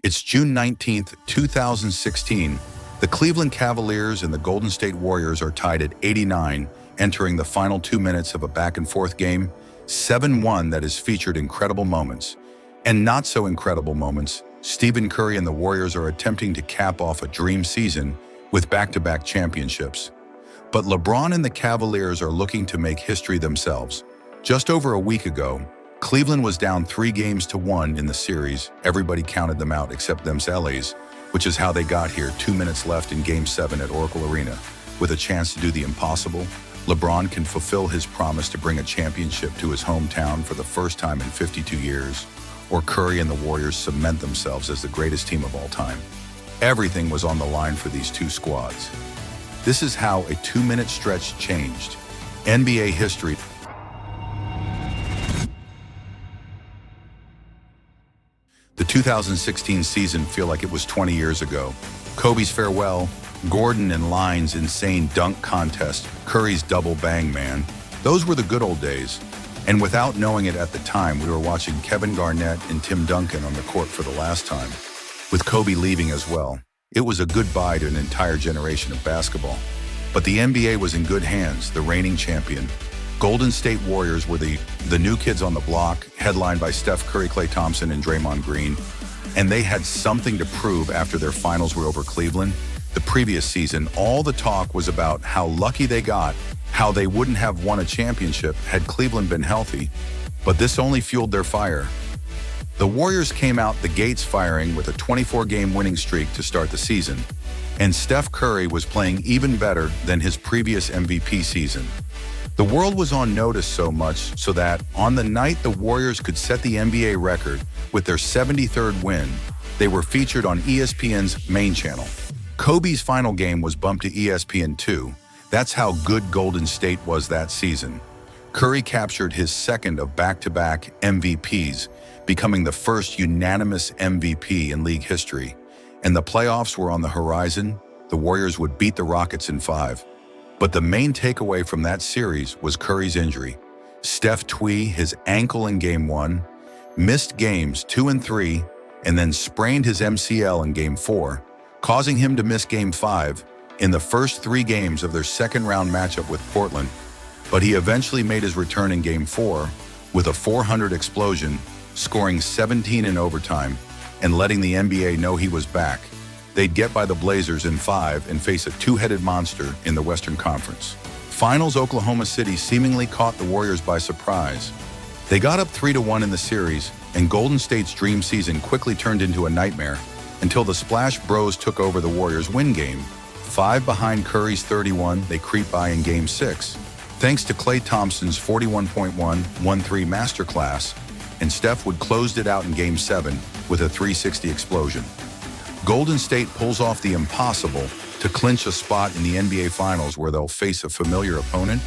It's June 19th, 2016. The Cleveland Cavaliers and the Golden State Warriors are tied at 89, entering the final 2 minutes of a back-and-forth game, 7-1 that has featured incredible moments. And not so incredible moments. Stephen Curry and the Warriors are attempting to cap off a dream season with back-to-back championships. But LeBron and the Cavaliers are looking to make history themselves. Just over a week ago, Cleveland was down 3-1 in the series. Everybody counted them out except them LA's, which is how they got here 2 minutes left in Game 7 at Oracle Arena. With a chance to do the impossible, LeBron can fulfill his promise to bring a championship to his hometown for the first time in 52 years, or Curry and the Warriors cement themselves as the greatest team of all time. Everything was on the line for these two squads. This is how a 2-minute stretch changed NBA history. The 2016 season feel like it was 20 years ago. Kobe's farewell, Gordon and Line's insane dunk contest, Curry's double bang man. Those were the good old days. And without knowing it at the time, we were watching Kevin Garnett and Tim Duncan on the court for the last time, with Kobe leaving as well. It was a goodbye to an entire generation of basketball. But the NBA was in good hands, the reigning champion. Golden State Warriors were the new kids on the block, headlined by Steph Curry, Klay Thompson, and Draymond Green. And they had something to prove after their finals were over Cleveland. The previous season, all the talk was about how lucky they got, how they wouldn't have won a championship had Cleveland been healthy. But this only fueled their fire. The Warriors came out the gates firing with a 24-game winning streak to start the season. And Steph Curry was playing even better than his previous MVP season. The world was on notice so much so that on the night the Warriors could set the NBA record with their 73rd win, they were featured on ESPN's main channel. Kobe's final game was bumped to ESPN2. That's how good Golden State was that season. Curry captured his second of back-to-back MVPs, becoming the first unanimous MVP in league history. And the playoffs were on the horizon. The Warriors would beat the Rockets in 5. But the main takeaway from that series was Curry's injury. Steph Twee, his ankle in Game 1, missed games 2 and 3, and then sprained his MCL in Game 4, causing him to miss Game 5 in the first 3 games of their second-round matchup with Portland. But he eventually made his return in Game 4 with a 400 explosion, scoring 17 in overtime and letting the NBA know he was back. They'd get by the Blazers in 5 and face a two-headed monster in the Western Conference. Finals Oklahoma City seemingly caught the Warriors by surprise. They got up 3-1 in the series, and Golden State's dream season quickly turned into a nightmare until the Splash Bros took over the Warriors' win game. 5 behind Curry's 31, they creep by in Game 6. Thanks to Klay Thompson's 41.1 1-3 masterclass, and Steph would closed it out in Game 7 with a 360 explosion. Golden State pulls off the impossible to clinch a spot in the NBA Finals where they'll face a familiar opponent.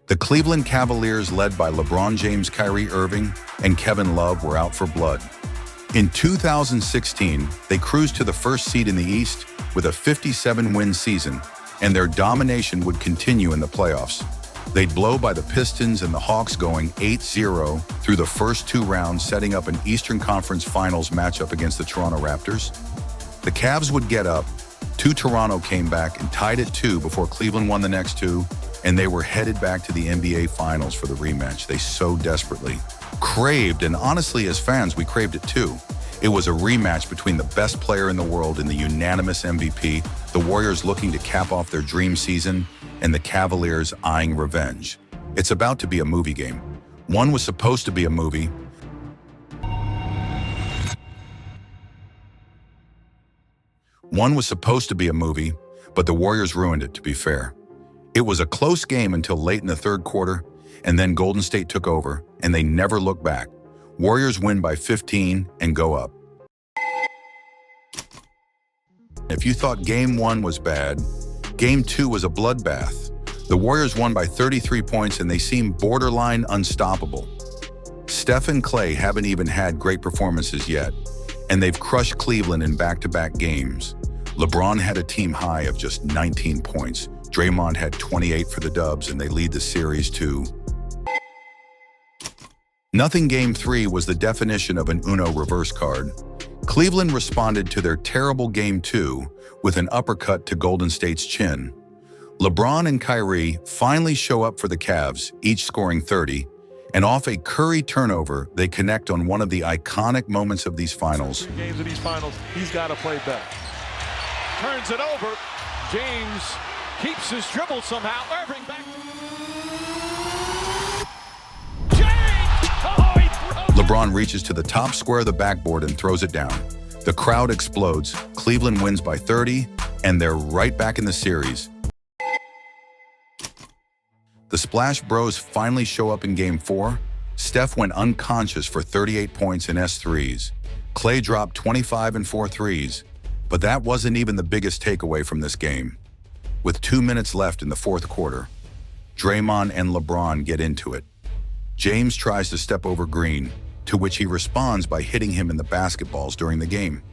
The Cleveland Cavaliers, led by LeBron James, Kyrie Irving, and Kevin Love, were out for blood. In 2016, they cruised to the first seed in the East with a 57-win season, and their domination would continue in the playoffs. They'd blow by the Pistons and the Hawks, going 8-0 through the first 2 rounds, setting up an Eastern Conference Finals matchup against the Toronto Raptors. The Cavs would get up. 2 Toronto came back and tied at 2 before Cleveland won the next 2, and they were headed back to the NBA Finals for the rematch they so desperately craved, and honestly, as fans, we craved it too. It was a rematch between the best player in the world and the unanimous MVP, the Warriors looking to cap off their dream season, and the Cavaliers eyeing revenge. It's about to be a movie game. One was supposed to be a movie. But the Warriors ruined it, to be fair. It was a close game until late in the third quarter, and then Golden State took over, and they never looked back. Warriors win by 15 and go up. If you thought Game 1 was bad, Game 2 was a bloodbath. The Warriors won by 33 points, and they seem borderline unstoppable. Steph and Klay haven't even had great performances yet, and they've crushed Cleveland in back-to-back games. LeBron had a team high of just 19 points, Draymond had 28 for the Dubs, and they lead the series to nothing. Game 3 was the definition of an Uno reverse card. Cleveland responded to their terrible Game 2 with an uppercut to Golden State's chin. LeBron and Kyrie finally show up for the Cavs, each scoring 30, and off a Curry turnover, they connect on one of the iconic moments of these finals. Games of these finals, he's got to play better. Turns it over. James keeps his dribble somehow. Irving back. James! Oh, he throws LeBron reaches to the top square of the backboard and throws it down. The crowd explodes. Cleveland wins by 30, and they're right back in the series. The Splash Bros finally show up in Game 4. Steph went unconscious for 38 points in S3s. Klay dropped 25 and 4 threes. But that wasn't even the biggest takeaway from this game. With 2 minutes left in the fourth quarter, Draymond and LeBron get into it. James tries to step over Green, to which he responds by hitting him in the basketballs during the game.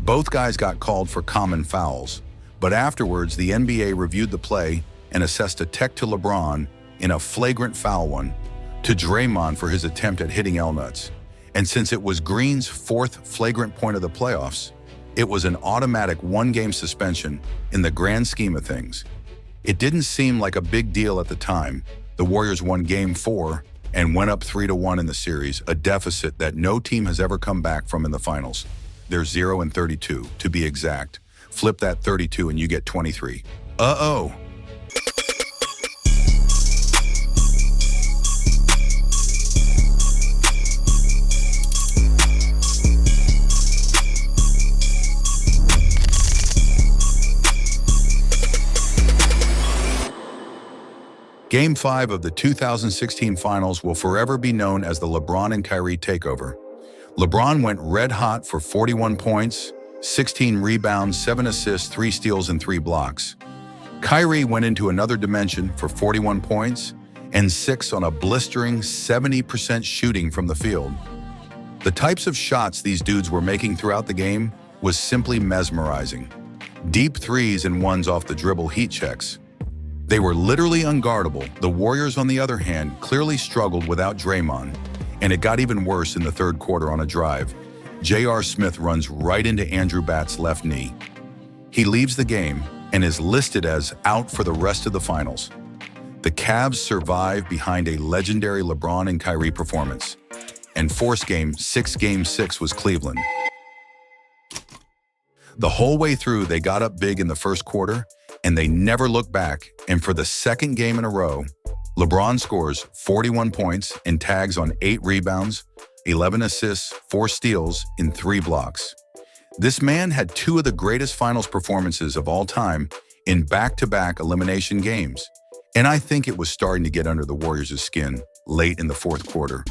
Both guys got called for common fouls, but afterwards the NBA reviewed the play and assessed a tech to LeBron in a flagrant foul one to Draymond for his attempt at hitting L-Nuts. And since it was Green's fourth flagrant point of the playoffs, it was an automatic one-game suspension in the grand scheme of things. It didn't seem like a big deal at the time. The Warriors won Game 4 and went up 3-1 in the series, a deficit that no team has ever come back from in the finals. They're 0-32, to be exact. Flip that 32 and you get 23. Uh-oh. Game 5 of the 2016 Finals will forever be known as the LeBron and Kyrie takeover. LeBron went red hot for 41 points, 16 rebounds, 7 assists, 3 steals, and 3 blocks. Kyrie went into another dimension for 41 points and 6 on a blistering 70% shooting from the field. The types of shots these dudes were making throughout the game was simply mesmerizing. Deep threes and ones off the dribble heat checks. They were literally unguardable. The Warriors, on the other hand, clearly struggled without Draymond, and it got even worse in the third quarter on a drive. J.R. Smith runs right into Andrew Batt's left knee. He leaves the game and is listed as out for the rest of the finals. The Cavs survive behind a legendary LeBron and Kyrie performance, and force Game 6 was Cleveland. The whole way through, they got up big in the first quarter, and they never looked back, and for the second game in a row, LeBron scores 41 points and tags on 8 rebounds, 11 assists, 4 steals, and 3 blocks. This man had 2 of the greatest finals performances of all time in back-to-back elimination games, and I think it was starting to get under the Warriors' skin late in the fourth quarter.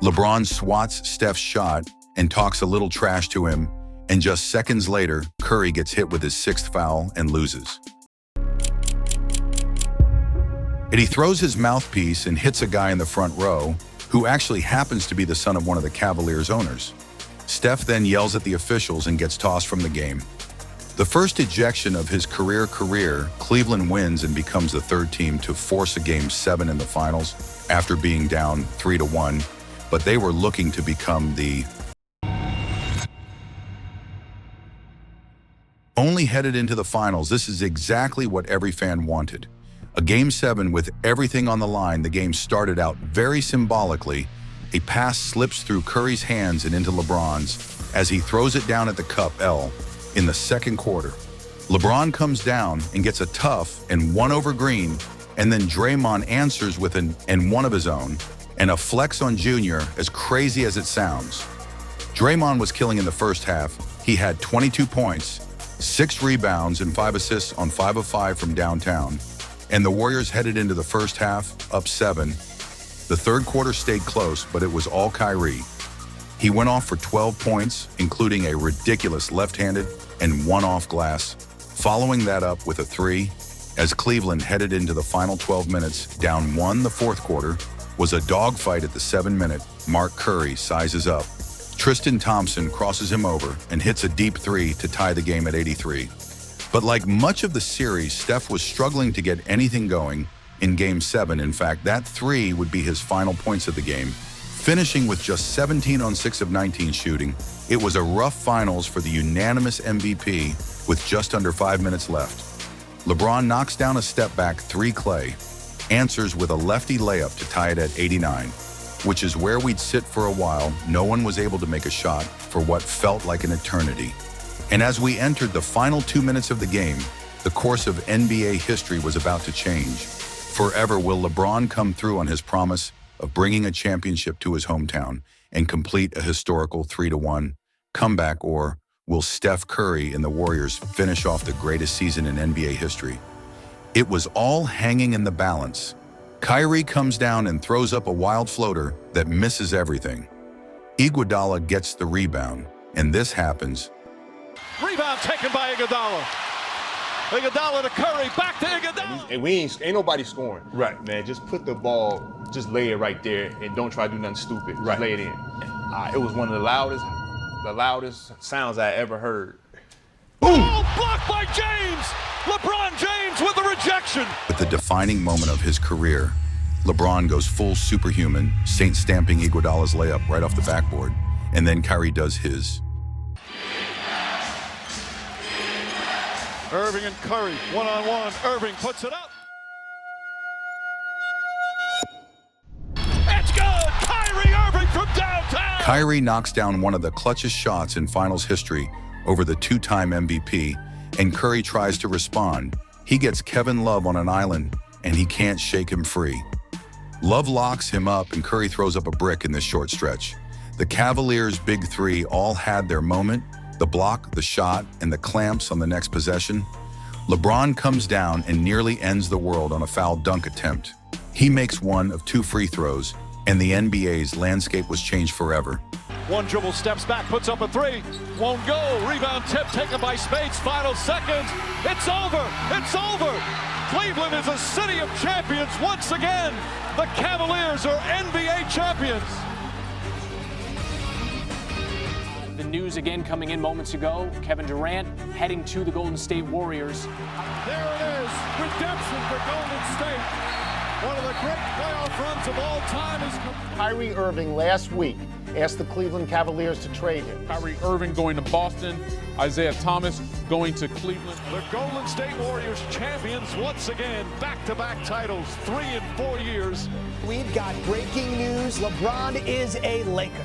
LeBron swats Steph's shot and talks a little trash to him, and just seconds later, Curry gets hit with his 6th foul and loses. And he throws his mouthpiece and hits a guy in the front row who actually happens to be the son of one of the Cavaliers' owners. Steph then yells at the officials and gets tossed from the game. The first ejection of his career, Cleveland wins and becomes the 3rd team to force a Game 7 in the finals after being down 3-1, but they were looking to become the only headed into the finals. This is exactly what every fan wanted. A Game 7 with everything on the line. The game started out very symbolically. A pass slips through Curry's hands and into LeBron's as he throws it down at the cup L in the second quarter. LeBron comes down and gets a tough and 1 over Green, and then Draymond answers with an and 1 of his own, and a flex on Junior, as crazy as it sounds. Draymond was killing in the first half. He had 22 points, 6 rebounds, and 5 assists on 5 of 5 from downtown. And the Warriors headed into the first half up 7. The third quarter stayed close, but it was all Kyrie. He went off for 12 points, including a ridiculous left-handed and 1 off glass, following that up with a 3. As Cleveland headed into the final 12 minutes, down 1 the fourth quarter, was a dogfight at the 7-minute. Mark Curry sizes up. Tristan Thompson crosses him over and hits a deep 3 to tie the game at 83. But like much of the series, Steph was struggling to get anything going in Game 7. In fact, that 3 would be his final points of the game, finishing with just 17 on 6 of 19 shooting. It was a rough finals for the unanimous MVP with just under 5 minutes left. LeBron knocks down a step-back 3 Clay, answers with a lefty layup to tie it at 89, which is where we'd sit for a while. No one was able to make a shot for what felt like an eternity. And as we entered the final 2 minutes of the game, the course of NBA history was about to change. Forever will LeBron come through on his promise of bringing a championship to his hometown and complete a historical 3-1 comeback, or will Steph Curry and the Warriors finish off the greatest season in NBA history? It was all hanging in the balance. Kyrie comes down and throws up a wild floater that misses everything. Iguodala gets the rebound, and this happens. Rebound taken by Iguodala. Iguodala to Curry, back to Iguodala. And ain't nobody scoring. Right, man. Just put the ball, just lay it right there, and don't try to do nothing stupid. Just lay it in. It was one of the loudest sounds I ever heard. Boom! Oh, blocked by James! LeBron James with the rejection. At the defining moment of his career, LeBron goes full superhuman, stamping Iguodala's layup right off the backboard, and then Kyrie does his. Irving and Curry, one-on-one. Irving puts it up. It's good! Kyrie Irving from downtown! Kyrie knocks down one of the clutchest shots in finals history over the 2-time MVP, and Curry tries to respond. He gets Kevin Love on an island, and he can't shake him free. Love locks him up, and Curry throws up a brick in this short stretch. The Cavaliers' big 3 all had their moment. The block, the shot, and the clamps on the next possession. LeBron comes down and nearly ends the world on a foul dunk attempt. He makes one of 2 free throws, and the NBA's landscape was changed forever. One dribble, steps back, puts up a 3. Won't go. Rebound tip taken by Spades. Final seconds. It's over. It's over. Cleveland is a city of champions once again. The Cavaliers are NBA champions. The news again coming in moments ago, Kevin Durant heading to the Golden State Warriors. There it is, redemption for Golden State. One of the great playoff runs of all time is Kyrie Irving last week asked the Cleveland Cavaliers to trade him. Kyrie Irving going to Boston, Isaiah Thomas going to Cleveland. The Golden State Warriors champions once again, back-to-back titles, 3 in 4 years. We've got breaking news. LeBron is a Laker.